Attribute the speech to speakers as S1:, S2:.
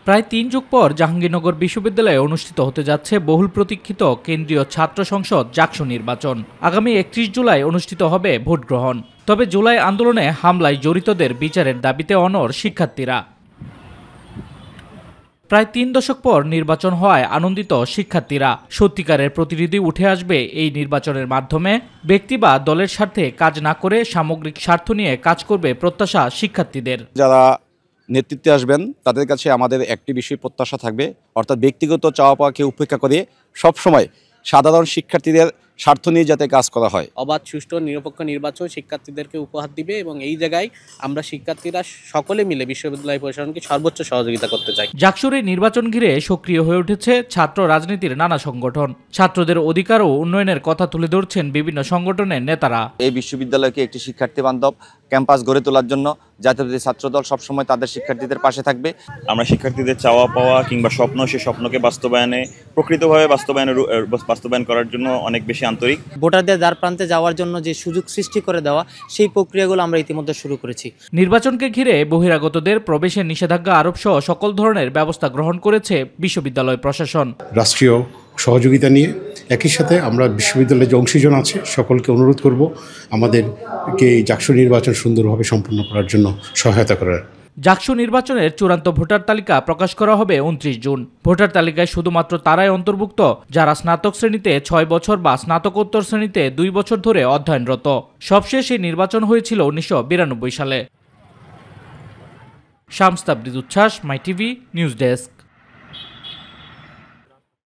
S1: প্রায় ৩ যুগ পর জাহাঙ্গীরনগর বিশ্ববিদ্যালয়ে অনুষ্ঠিত হতে যাচ্ছে বহুল প্রতীক্ষিত কেন্দ্রীয় ছাত্র সংসদ জাকসু নির্বাচন। আগামী ৩১ জুলাই অনুষ্ঠিত হবে ভোট গ্রহণ। তবে জুলাই আন্দোলনে হামলায় জড়িতদের বিচারের দাবিতে অনড় শিক্ষার্থীরা। প্রায় ৩ দশক পর নির্বাচন হওয়ায় আনন্দিত শিক্ষার্থীরা। সত্যিকারের প্রতিনিধি উঠে আসবে এই নির্বাচনের মাধ্যমে। ব্যক্তি বা দলের স্বার্থে কাজ না করে সামগ্রিক স্বার্থ নিয়ে কাজ করবে প্রত্যাশা শিক্ষার্থীদের।
S2: যারা নেতৃত্বে আসবেন তাদের কাছে আমাদের একটি বিষয় প্রত্যাশা থাকবে, অর্থাৎ ব্যক্তিগত চাওয়া পাওয়াকে উপেক্ষা করে সবসময় সাধারণ শিক্ষার্থীদের স্বার্থ নিয়ে যাতে কাজ করা হয়।
S3: অবাধ, সুষ্ঠু, নিরপেক্ষ নির্বাচন শিক্ষার্থীদেরকে উপহার দিবে এবং এই জায়গায় আমরা শিক্ষার্থীরা সকলে মিলে বিশ্ববিদ্যালয় প্রশাসনকে সর্বোচ্চ সহযোগিতা করতে চাই।
S1: জাকসুর নির্বাচন ঘিরে সক্রিয় হয়ে উঠেছে ছাত্র রাজনীতির নানা সংগঠন। ছাত্রদের অধিকার ও উন্নয়নের কথা তুলে ধরছেন বিভিন্ন সংগঠনের নেতারা।
S2: এই বিশ্ববিদ্যালয়কে একটি শিক্ষার্থী বান্ধব ক্যাম্পাস গড়ে তোলার জন্য জাতীয়তাবাদী ছাত্রদল সবসময় তাদের শিক্ষার্থীদের পাশে থাকবে।
S4: আমরা শিক্ষার্থীদের চাওয়া পাওয়া কিংবা স্বপ্ন, সেই স্বপ্নকে প্রকৃতভাবে বাস্তবায়ন করার জন্য অনেক বেশি আন্তরিক।
S5: ভোটারদের দ্বার প্রান্তে যাওয়ার জন্য যে সুযোগ সৃষ্টি করে দেওয়া, সেই প্রক্রিয়াগুলো আমরা ইতিমধ্যে শুরু করেছি।
S1: নির্বাচনকে ঘিরে বহিরাগতদের প্রবেশের নিষেধাজ্ঞা আরোপ সহ সকল ধরনের ব্যবস্থা গ্রহণ করেছে বিশ্ববিদ্যালয় প্রশাসন।
S6: রাষ্ট্রীয় সহযোগিতা নিয়ে একই সাথে আমরা বিশ্ববিদ্যালয়ে যে অংশীজন আছে সকলকে অনুরোধ করব আমাদেরকে জাকসু নির্বাচন সুন্দরভাবে সম্পন্ন করার জন্য সহায়তা করার।
S1: জাকসু নির্বাচনের চূড়ান্ত ভোটার তালিকা প্রকাশ করা হবে 29 জুন। ভোটার তালিকায় শুধুমাত্র তারাই অন্তর্ভুক্ত যারা স্নাতক শ্রেণীতে 6 বছর বা স্নাতকোত্তর শ্রেণীতে 2 বছর ধরে অধ্যয়নরত। সবশেষ এই নির্বাচন হয়েছিল 1992 সালে। শামস তাবরিজ উচ্ছ্বাস, মাই টিভি নিউজ ডেস্ক।